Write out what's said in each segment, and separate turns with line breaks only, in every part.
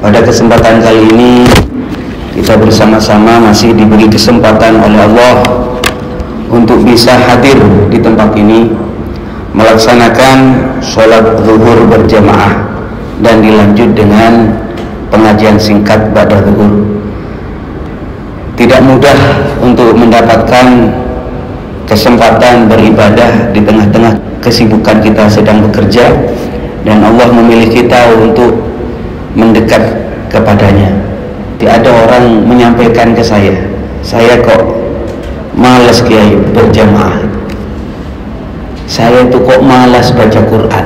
Pada kesempatan kali ini kita bersama-sama masih diberi kesempatan oleh Allah untuk bisa hadir di tempat ini melaksanakan sholat zuhur berjamaah dan dilanjut dengan pengajian singkat ba'da zuhur. Tidak mudah untuk mendapatkan kesempatan beribadah di tengah-tengah kesibukan kita sedang bekerja, dan Allah memilih kita untuk mendekat kepadanya. Tidak ada orang menyampaikan ke saya kok malas kiai berjamaah, saya itu kok malas baca Quran,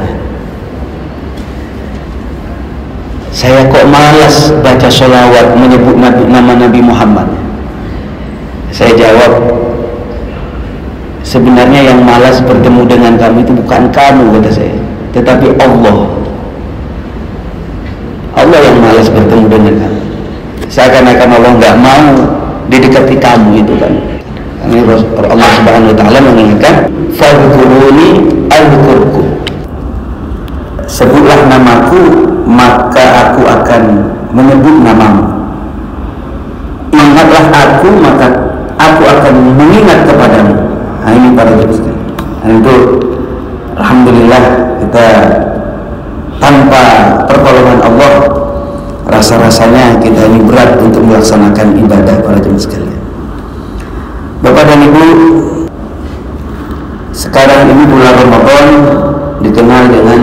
saya kok malas baca sholawat menyebut nama Nabi Muhammad. Saya jawab, sebenarnya yang malas bertemu dengan kamu itu bukan kamu, kata saya, tetapi Allah. Allah yang malas bertemu dengan kamu. Seakan-akan Allah nggak mau didekati kamu itu kan. Karena Allah Subhanahu Wa Taala mengingatkan, "Fadhkuruni adzkurkum." Sebutlah namaku, maka aku akan menyebut namamu. Ingatlah aku, maka aku akan mengingat kepadamu. Nah, ini para jemaah. Nah, itu alhamdulillah kita tanpa pertolongan Allah, rasa-rasanya kita ini berat untuk melaksanakan ibadah para jemaah sekalian. Bapak dan Ibu, sekarang ini bulan Ramadan dikenal dengan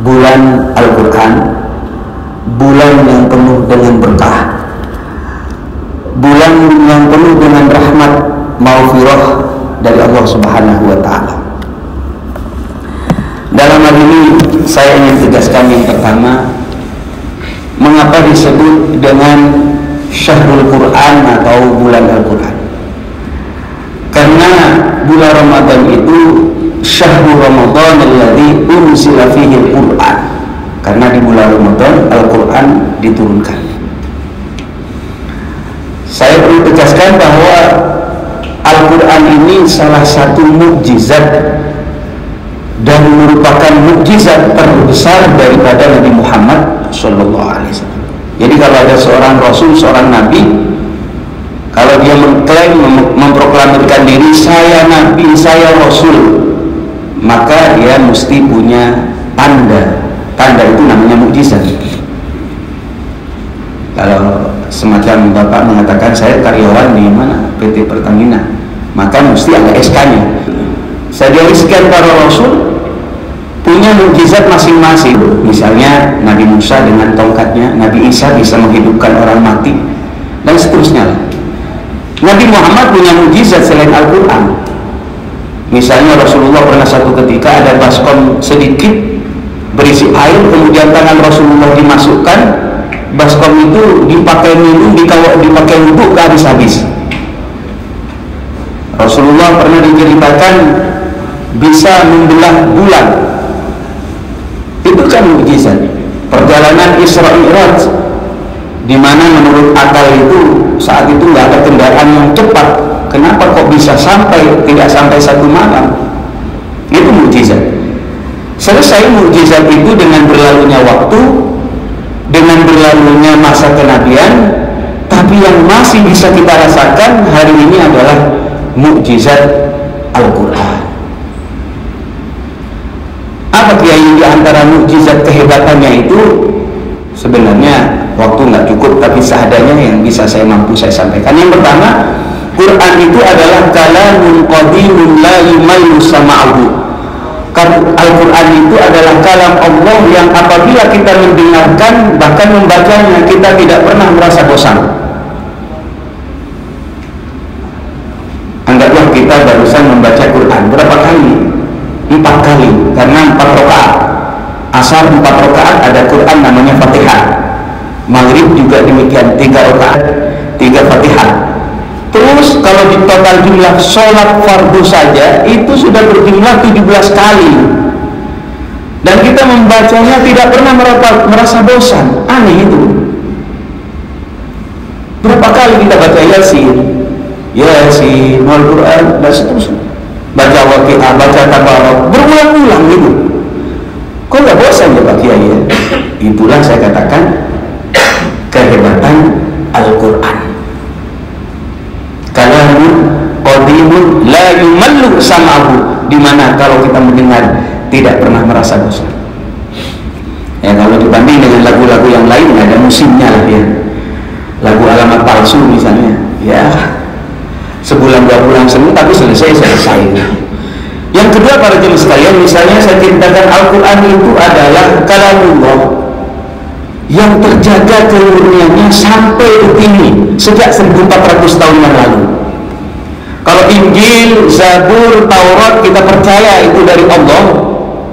bulan Al-Quran, bulan yang penuh dengan berkah, bulan yang penuh dengan rahmat maghfirah dari Allah Subhanahu Wa Taala. Dalam hal ini saya ingin tegaskan yang pertama, mengapa disebut dengan Syahrul Quran atau bulan Al-Quran? Karena bulan Ramadan itu Syahrul Ramadan alladzi unzila fihi Al-Quran. Karena di bulan Ramadan Al-Quran diturunkan. Saya perlu tegaskan bahwa Al-Quran ini salah satu mukjizat dan merupakan mukjizat terbesar daripada Nabi Muhammad SAW. Jadi kalau ada seorang Rasul, seorang Nabi, kalau dia mengklaim, memproklamirkan diri, saya Nabi, saya Rasul, maka dia mesti punya tanda. Tanda itu namanya mukjizat. Kalau semacam Bapak mengatakan saya karyawan di mana PT Pertamina, maka mesti ada SK-nya. Dari sekian para Rasul punya mukjizat masing-masing. Misalnya Nabi Musa dengan tongkatnya, Nabi Isa bisa menghidupkan orang mati, dan seterusnya. Nabi Muhammad punya mukjizat selain Al-Quran. Misalnya Rasulullah pernah satu ketika ada baskom sedikit berisi air, kemudian tangan Rasulullah dimasukkan, baskom itu dipakai minum, dipakai wudhu ke habis-habis. Rasulullah pernah diceritakan bisa membelah bulan. Itu kan mukjizat. Perjalanan Isra Mi'raj, di mana menurut akal itu saat itu nggak ada kendaraan yang cepat. Kenapa kok bisa tidak sampai satu malam? Itu mukjizat. Selesai mukjizat itu dengan berlalunya waktu, dengan berlalunya masa kenabian, tapi yang masih bisa kita rasakan hari ini adalah mukjizat Al-Quran. Apa kiai di antara mukjizat kehebatannya itu? Sebenarnya waktu nggak cukup, tapi seadanya yang bisa saya sampaikan. Yang pertama, Quran itu adalah kalamun qadimun la yumayyu sama'ahu. Al-Quran itu adalah kalam Allah yang apabila kita mendengarkan, bahkan membacanya, kita tidak pernah merasa bosan. Anggaplah kita barusan membaca Quran berapa kali? 4 kali, karena 4 rakaat. Asar 4 rakaat ada Quran namanya Fatihah. Maghrib juga demikian, 3 rakaat, 3 Fatihah. Terus kalau di total jumlah sholat fardu saja itu sudah berjumlah 17 kali, dan kita membacanya tidak pernah merasa bosan. Aneh itu. Berapa kali kita baca Yasin, Al-Quran, dan seterusnya. Baca Waqiah, baca Tabarak, berulang-ulang gitu. Kok nggak bosan ya Pak Kiai? Itulah saya katakan malu sama'ahu, di mana kalau kita mendengar tidak pernah merasa bosan. Ya, kalau dibanding dengan lagu-lagu yang lain ada musimnya lah ya. Lagu alamat palsu misalnya, ya sebulan 2 bulan semua tapi selesai. Yang kedua para jemaah sekalian, misalnya saya ceritakan Al-Quran itu adalah kalamullah yang terjaga kemurniannya sampai begini sejak 1400 tahun yang lalu. Kalau Injil, Zabur, Taurat kita percaya itu dari Allah,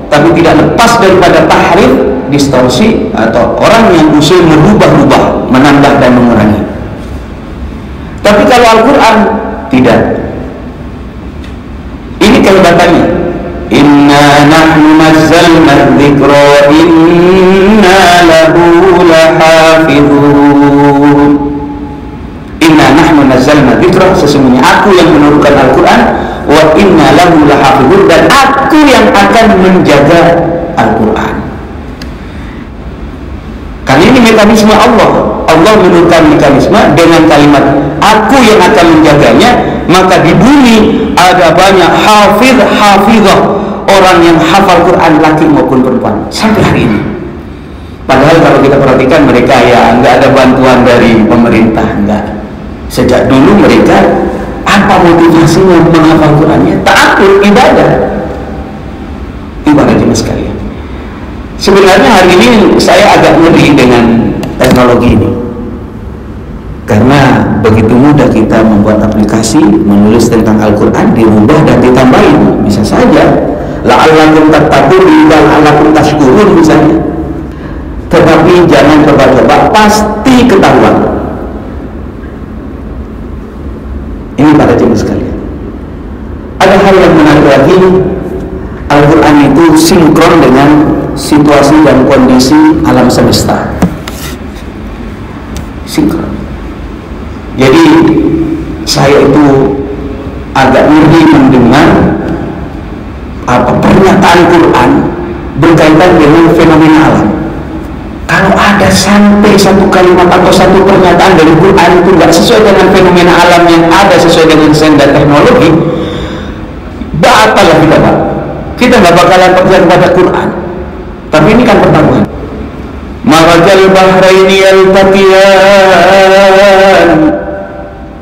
tapi tidak lepas daripada tahrif, distorsi, atau orang yang usul merubah-rubah, menambah dan mengurangi. Tapi kalau Al-Quran tidak. Ini kehebatannya. Inna nahnu nazzalna dzikra inna lahu lahafizun. Inna nahnu nazzalna dzikra, sesungguhnya aku yang menurunkan Al-Quran, wa inna lahu lahafizun, dan aku yang akan menjaga Al-Quran. Karena ini mekanisme Allah. Allah menurunkan mekanisme dengan kalimat aku yang akan menjaganya, maka di bumi ada banyak hafizah, orang yang hafal Quran laki maupun perempuan sampai hari ini. Padahal kalau kita perhatikan mereka ya nggak ada bantuan dari pemerintah, enggak. Sejak dulu mereka apa motivasinya menghafal Qurannya? Ta'abbud, ibadah jemaah sekalian. Sebenarnya hari ini saya agak ngeri dengan teknologi ini, karena begitu mudah kita membuat aplikasi, menulis tentang Al-Quran, dirubah dan ditambahin. Bisa saja la'allakum tattaqun, la'allakum tashkurun misalnya. Tetapi jangan coba-coba, pasti ketahuan. Ini para jemaah sekalian. Ada hal yang menarik lagi, Al-Quran itu sinkron dengan situasi dan kondisi alam semesta. Sinkron. Jadi saya itu agak ngeri mendengar pernyataan Quran berkaitan dengan fenomena alam. Kalau ada sampai satu kalimat atau satu pernyataan dari Quran itu nggak sesuai dengan fenomena alam yang ada sesuai dengan sains dan teknologi, batalah kita Pak. Kita nggak bakalan percaya kepada Quran. Tapi ini kan pertaruhan. Marajal bahraini yaltaqiyan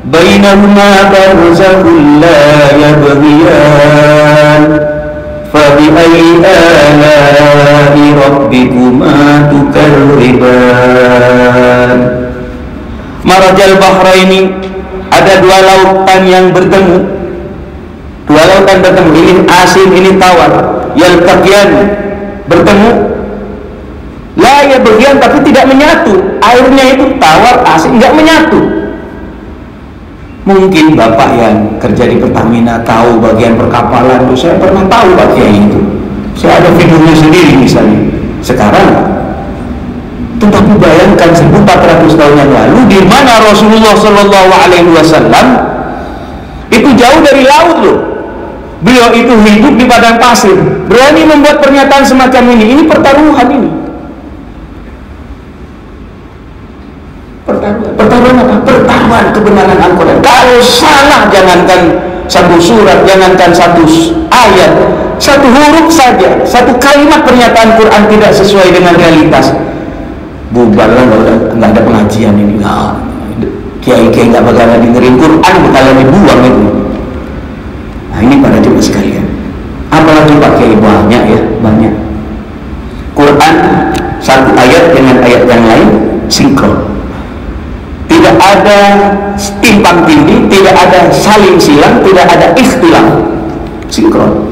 bainahuma barzakhun la yabghiyan fabi'ayyi ala'i rabbikuma tukadziban. Marajal bahraini, ada 2 lautan yang bertemu. 2 lautan bertemu, ini asin, ini tawar. Yaltaqiyan, bertemu. La yabghiyan, tapi tidak menyatu. Airnya itu tawar, asin, enggak menyatu. Mungkin Bapak yang kerja di Pertamina tahu bagian perkapalan itu. Saya pernah tahu bagian itu. Saya ada videonya sendiri misalnya. Sekarang, tetapi bayangkan 1400 tahun yang lalu, di mana Rasulullah SAW itu jauh dari laut loh. Beliau itu hidup di padang pasir, berani membuat pernyataan semacam ini. Ini pertaruhan ini. Pertaruhan apa? Pertaruhan kebenaran Al-Quran. Kalau salah, jangankan satu surat, jangankan satu ayat, satu huruf saja, satu kalimat pernyataan Quran tidak sesuai dengan realitas, bubarlah, nggak ada pengajian ini. Nah, kiai-kiai nggak bakalan dengerin Quran, bakalan dibuang itu. Nah ini para jemaah sekalian. Apalagi Pak Kiai, banyak ya, banyak. Quran satu ayat dengan ayat yang lain sinkron. Tidak ada timpang tindih, tidak ada saling silang, tidak ada ikhtilaf, sinkron.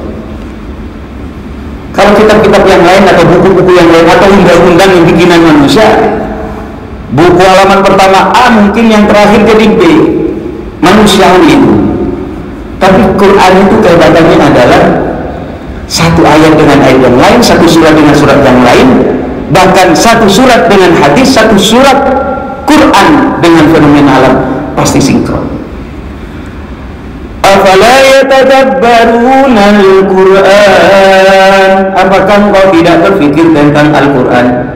Kalau kitab-kitab yang lain atau buku-buku yang lain atau undang-undang yang bikinan manusia, buku halaman pertama A mungkin yang terakhir jadi B, manusiawi itu. Tapi Quran itu kehebatannya adalah satu ayat dengan ayat yang lain, satu surat dengan surat yang lain, bahkan satu surat dengan hadis, satu surat Quran dengan fenomena alam, pasti sinkron. Afala yatadabbaruna al-Quran, apakah kau tidak berpikir tentang Al-Quran?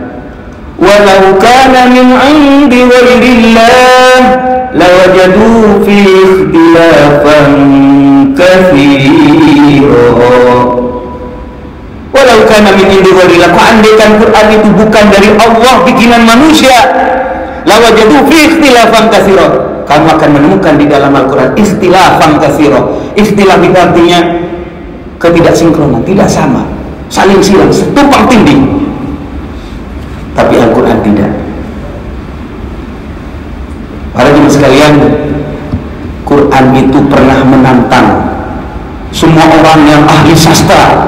Walau kana min 'indi ghairillah lawajadu fi ikhtilafan katsira. Walau kana min indi ghairillah, andaikan Quran itu bukan dari Allah, bikinan manusia, lawajadu fi ikhtilafan katsira, kamu akan menemukan di dalam Al-Quran ikhtilafan katsira. Ikhtilaf itu artinya ketidaksinkronan, tidak sama, saling silang, tumpang tindih. Tapi Al-Quran tidak. Para jemaah sekalian, Quran itu pernah menantang semua orang yang ahli sastra.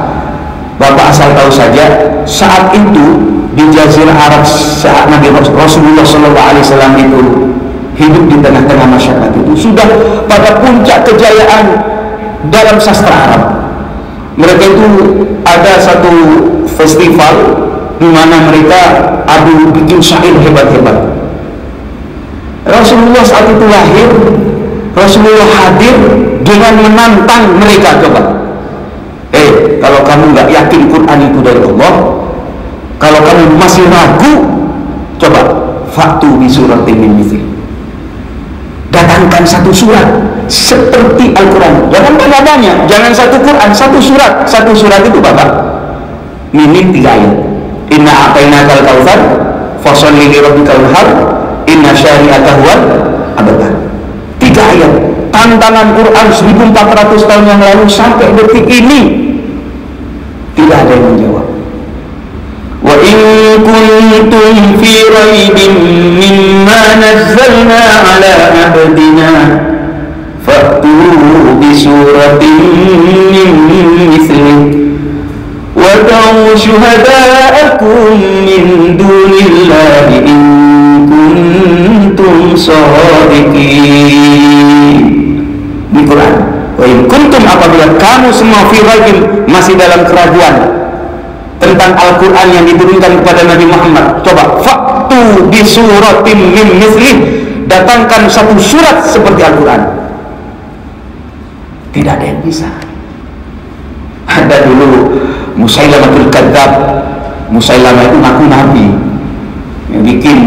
Bapak asal tahu saja, saat itu di Jazirah Arab, saat Nabi Rasulullah SAW itu hidup di tengah-tengah masyarakat itu, sudah pada puncak kejayaan dalam sastra Arab. Mereka itu ada satu festival di mana mereka adu bikin syair hebat-hebat. Rasulullah saat itu lahir, Rasulullah hadir dengan menantang mereka. Coba, kalau kamu nggak yakin Quran itu dari Allah, kalau kamu masih ragu, coba faktu bi suratin min mithli, datangkan satu surat seperti Al-Quran. Jangan banyak-banyak, jangan satu Quran, satu surat. Satu surat itu Bapak minim 3 ayat. Inna a'tainakal kautsar fasholli li rabbikal wanhar inna syari'aka huwal abtar. 3 ayat. Tantangan Quran 1400 tahun yang lalu sampai detik ini tidak ada yang menjawab. Wa in kuntum fi raibin mimma nazzalna ala abdina fa'tu bi suratin min mithlihi wad'u syuhada'akum min dunillahi in kuntum shadiqin. Di Quran, wa in kuntum, apabila kamu semua fi raibin, masih dalam keraguan tentang Al-Quran yang diturunkan kepada Nabi Muhammad, coba faktu bi suratin min mislih, datangkan satu surat seperti Al-Quran. Tidak ada yang bisa. Ada dulu Musailamatul Kadzab. Musailamah itu ngaku nabi, yang bikin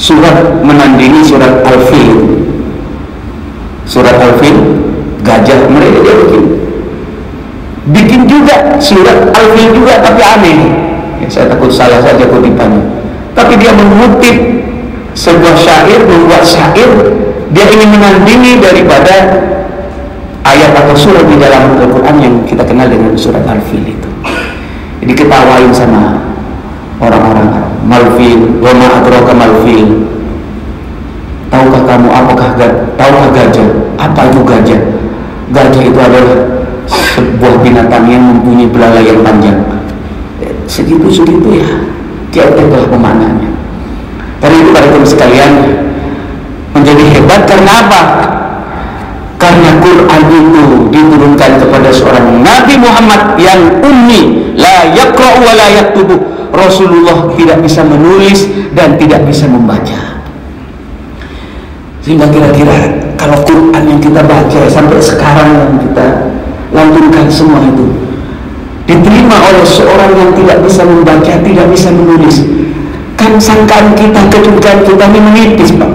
surat menandingi surat Al-Fil. Surat Al-Fil, gajah, mereka dia bikin juga surat Al-Fil juga, tapi aneh ya, saya takut salah saja kutipannya. Tapi dia mengutip sebuah syair, membuat syair, dia ingin menandingi daripada ayat atau surat di dalam Al-Quran yang kita kenal dengan surat Al-Fil itu. Jadi ketawain sama orang-orang Arab. Malfil, wa ma adraka malfil. Tahukah kamu tahukah gajah? Apa itu gajah? Gajah itu adalah sebuah binatang yang mempunyai belalai yang panjang. Segitu ya, tiap-tiap pemaknaannya. Karena itu para teman sekalian, menjadi hebat karena apa? Karena Quran itu diturunkan kepada seorang Nabi Muhammad yang ummi, la yaqra'u wa la yaktubu. Rasulullah tidak bisa menulis dan tidak bisa membaca. Sehingga kira-kira kalau Quran yang kita baca sampai sekarang yang kita lantunkan semua itu diterima oleh seorang yang tidak bisa membaca, tidak bisa menulis, kan sangkaan kita, kecurigaan kita ini menipis, Pak.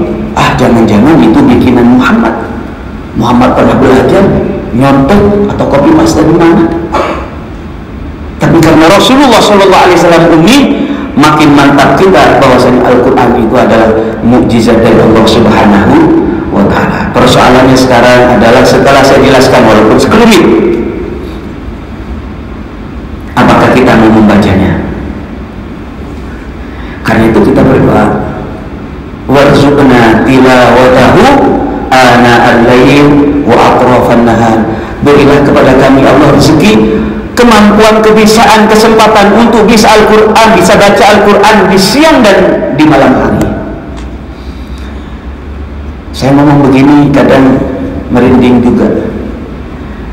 Jangan-jangan itu bikinan Muhammad pernah belajar nyontek atau copy paste dari mana. Tapi karena Rasulullah SAW ummi, makin mantap kita bahwasanya Al-Quran itu adalah mukjizat dari Allah Subhanahu wa Ta'ala. Persoalannya sekarang adalah, setelah saya jelaskan walaupun sekelumit, apakah kita mau membacanya? Karena itu kita berdoa, warzuqna tilawatahu ana al-lail wa atrafan nahar. Berilah kepada kami Allah rezeki, kemampuan, kebisaan, kesempatan untuk bisa Al-Quran, bisa baca Al-Quran di siang dan di malam hari. Saya ngomong begini kadang merinding juga.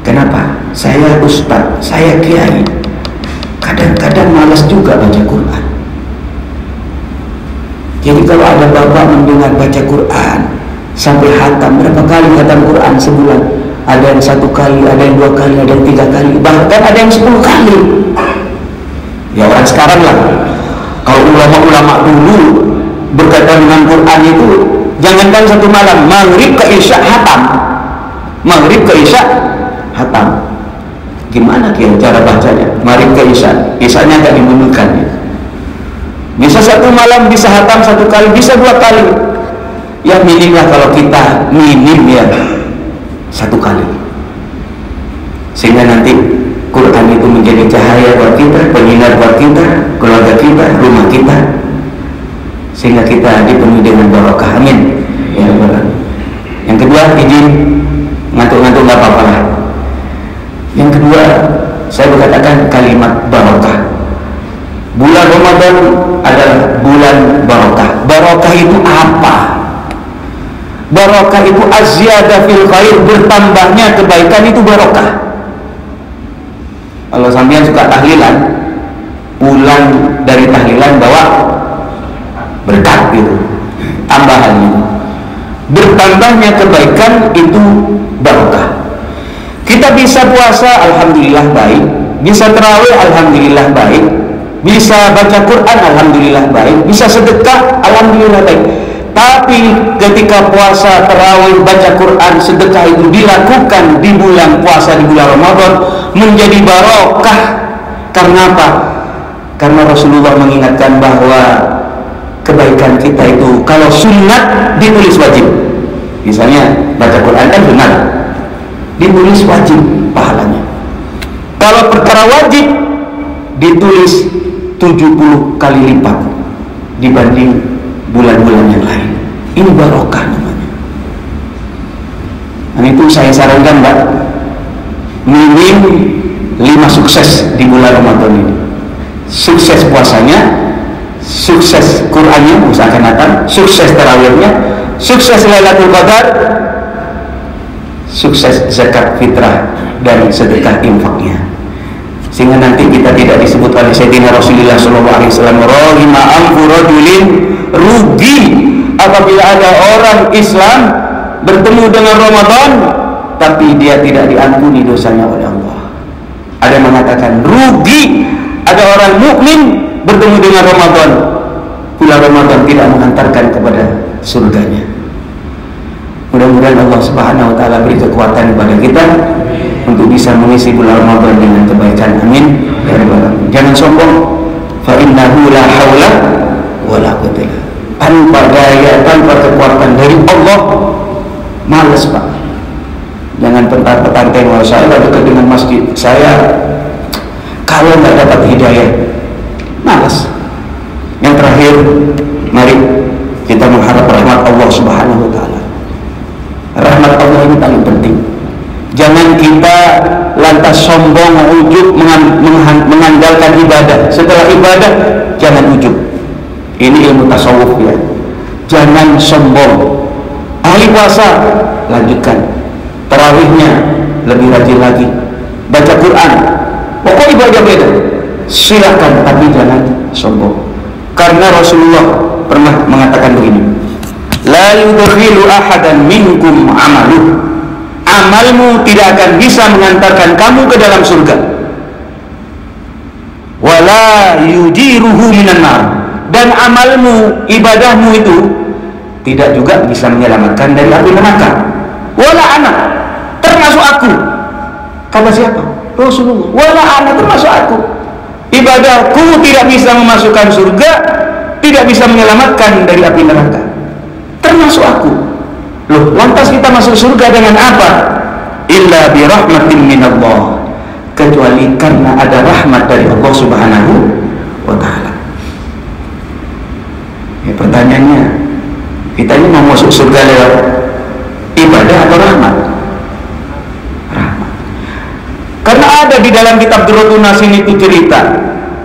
Kenapa? Saya ustaz, saya kiai, kadang-kadang malas juga baca Quran. Jadi kalau ada bapak mendengar baca Quran sampai khatam, berapa kali khatam Quran sebulan? Ada yang 1 kali, ada yang 2 kali, ada yang 3 kali, bahkan ada yang 10 kali. Ya orang sekarang lah. Kalau ulama-ulama dulu berkaitan dengan Quran itu, jangankan 1 malam, maghrib ke isya hatam. Maghrib ke Isya hatam. Gimana cara bacanya? Maghrib ke Isya, Isyanya agak dimundurkan ya. Bisa satu malam, bisa hatam satu kali, bisa dua kali. Ya minim lah kalau kita minim ya satu kali. Sehingga nanti Quran itu menjadi cahaya buat kita, penyinar buat kita, keluarga kita, rumah kita, sehingga kita dipenuhi dengan barokah. Amin ya Rabbal Alamin. Yang kedua, izin ngantuk-ngantuk nggak apa-apa lah. Yang kedua, saya berkatakan kalimat barokah. Bulan Ramadan adalah bulan barokah. Barokah itu apa? Barokah itu azyada fil khair, bertambahnya kebaikan itu barokah. Kalau sampean suka tahlilan, pulang dari tahlilan bawa berkat gitu, tambahan gitu. Bertambahnya kebaikan itu barokah. Kita bisa puasa, alhamdulillah baik. Bisa tarawih, alhamdulillah baik. Bisa baca Quran, alhamdulillah baik. Bisa sedekah, alhamdulillah baik. Tapi ketika puasa, tarawih, baca Quran, sedekah itu dilakukan di bulan puasa, di bulan Ramadan, menjadi barokah. Karena apa? Karena Rasulullah mengingatkan bahwa kebaikan kita itu kalau sunat ditulis wajib. Misalnya baca Quran kan sunat, ditulis wajib pahalanya. Kalau perkara wajib ditulis 70 kali lipat dibanding bulan-bulan yang lain. Ini barokah namanya. Dan itu saya sarankan Mbak, minim 5 sukses di bulan Ramadan ini. Sukses puasanya, sukses Qur'annya, usahakan datang, sukses tarawihnya, sukses Lailatul Qadar, sukses zakat fitrah dan sedekah infaknya. Sehingga nanti kita tidak disebut oleh Sayyidina Rasulullah SAW, rahima anfu rajulin, rugi apabila ada orang Islam bertemu dengan Ramadan tapi dia tidak diampuni dosanya oleh Allah. Ada yang mengatakan rugi ada orang mukmin bertemu dengan Ramadan, bulan Ramadan tidak mengantarkan kepada surganya. Mudah-mudahan Allah Subhanahu wa taala beri kekuatan kepada kita untuk bisa mengisi bulan Ramadan dengan kebaikan. Amin ya rabbal alamin. Jangan sombong. Fa innahu la haula wala quwwata illa billah. Tanpa daya, tanpa kekuatan dari Allah, malas Pak. Jangan petantang, kalau saya dekat dengan masjid, saya kalau nggak dapat hidayah, malas. Yang terakhir, mari kita mengharap rahmat Allah Subhanahu wa taala. Rahmat Allah ini paling penting. Jangan kita lantas sombong, ujub, mengandalkan ibadah. Setelah ibadah, jangan ujub. Ini ilmu tasawuf ya. Jangan sombong. Ahli puasa, lanjutkan. Tarawihnya lebih rajin lagi. Baca Quran. Pokok ibadah beda. Silakan, tapi jangan sombong. Karena Rasulullah pernah mengatakan begini. La yudkhilu ahadan minkum amaluh. Amalmu tidak akan bisa mengantarkan kamu ke dalam surga. Wala yujiruhu minan nar. Dan amalmu, ibadahmu itu tidak juga bisa menyelamatkan dari api neraka. Wala anak, termasuk aku. Kata siapa? Rasulullah. Wala anak, termasuk aku. Ibadahku tidak bisa memasukkan surga, tidak bisa menyelamatkan dari api neraka, termasuk aku. Loh, lantas kita masuk surga dengan apa? Illa bi rahmatin minallah, kecuali karena ada rahmat dari Allah Subhanahu wa taala. Ya, pertanyaannya, kita ini mau masuk surga lewat ibadah atau rahmat? Rahmat. Karena ada di dalam kitab Durratun Nasim itu cerita,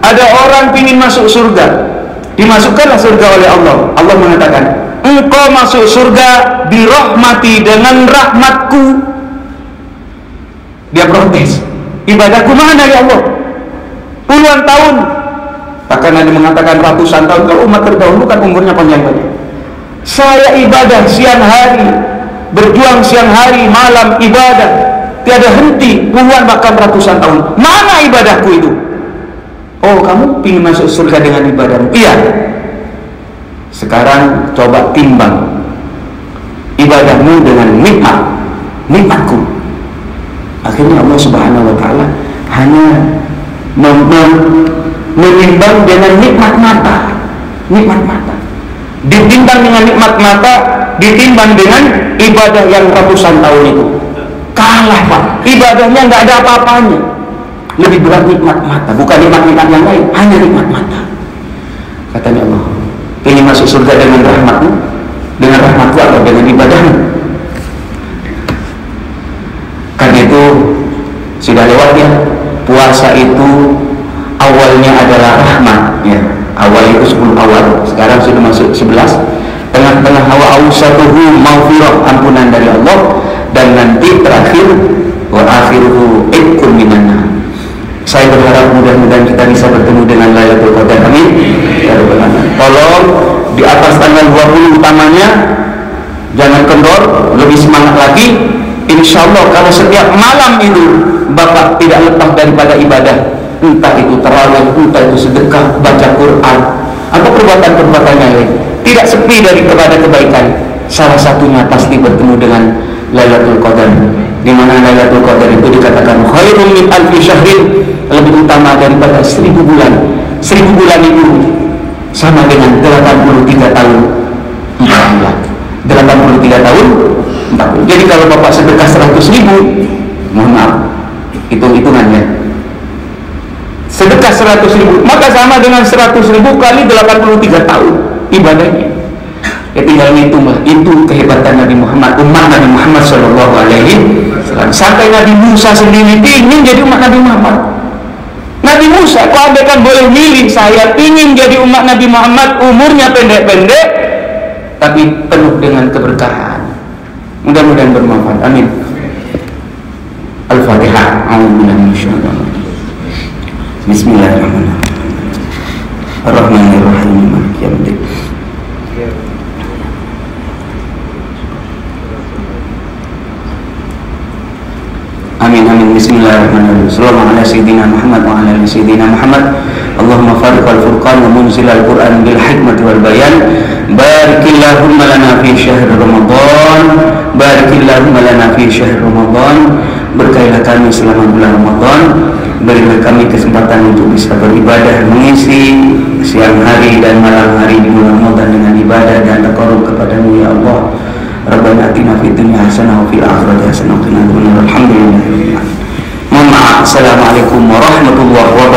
ada orang ingin masuk surga, dimasukkanlah surga oleh Allah. Allah mengatakan, engkau masuk surga dirahmati dengan rahmatku. Dia protes, ibadahku mana ya Allah? Puluhan tahun, bahkan ada mengatakan ratusan tahun. Kalau umat terdahulu kan umurnya panjang-panjang. Saya ibadah siang hari, berjuang siang hari, malam ibadah, tiada henti, puluhan bahkan ratusan tahun. Mana ibadahku itu? Oh, kamu ingin masuk surga dengan ibadahmu? Iya. Sekarang coba timbang ibadahmu dengan nikmat nikmatku. Akhirnya Allah Subhanahu wa Ta'ala hanya menimbang dengan nikmat mata, ditimbang dengan nikmat mata, ditimbang dengan ibadah yang ratusan tahun itu. Kalah Pak, ibadahnya nggak ada apa-apanya. Lebih berat nikmat mata, bukan nikmat-nikmat yang lain, hanya nikmat mata. Katanya Allah, ini masuk surga dengan rahmatmu, dengan rahmatku atau dengan ibadahmu? Karena itu sudah lewat ya, puasa itu awalnya adalah rahmat ya. Awal itu 10 awal, sekarang sudah masuk 11. Tengah-tengah hawa awsatuhu maghfirah, ampunan dari Allah, dan nanti terakhir wa akhiruhu itqun minan nar. Saya berharap mudah-mudahan kita bisa bertemu dengan Lailatul Qadar. Amin ya rabbal alamin. Tolong di atas tanggal 20 utamanya jangan kendor, lebih semangat lagi. Insya Allah kalau setiap malam itu Bapak tidak lepas daripada ibadah, entah itu tarawih, entah itu sedekah, baca Quran, atau perbuatan-perbuatan yang lain, tidak sepi daripada kebaikan. Salah satunya pasti bertemu dengan Lailatul Qadar, di mana Lailatul Qadar itu dikatakan khairun min alfi syahrin, lebih utama daripada 1000 bulan. 1000 bulan itu sama dengan 83 tahun 4 bulan. 83 tahun 4 bulan. Jadi kalau Bapak sedekah 100.000, mohon maaf, hitung-hitungannya, sedekah 100.000 maka sama dengan 100.000 kali 83 tahun ibadahnya. Ya tinggal ngitunglah, itu kehebatan Nabi Muhammad, umat Nabi Muhammad Shallallahu Alaihi Wasallam. Sampai Nabi Musa sendiri ingin jadi umat Nabi Muhammad. Nabi Musa, kalau anda kan boleh milih, saya ingin jadi umat Nabi Muhammad, umurnya pendek-pendek tapi penuh dengan keberkahan. Mudah-mudahan bermanfaat. Amin. Al-Fatihah. Bismillahirrahmanirrahim. Ar-Rahmanir-Rahim. Maliki yaumiddin. Amin amin. Bismillahirrahmanirrahim. Sallallahu ala sayyidina Muhammad wa ala ali sayyidina Muhammad. Allahumma fariqal furqan wa munzilal Qur'an bil hikmati wal bayan. Barikillahumma lana fi syahr Ramadan. Barikillahumma lana fi syahr Ramadan. Berkailah kami selama bulan Ramadan. Berilah kami kesempatan untuk bisa beribadah, mengisi siang hari dan malam hari di bulan Ramadan dengan ibadah dan taqarrub kepadamu ya Allah. Rabbana atina fid dunya hasanah wa fil akhirati hasanah wa qina adzabannar. Alhamdulillah. Mohon maaf. Assalamualaikum warahmatullahi wabarakatuh.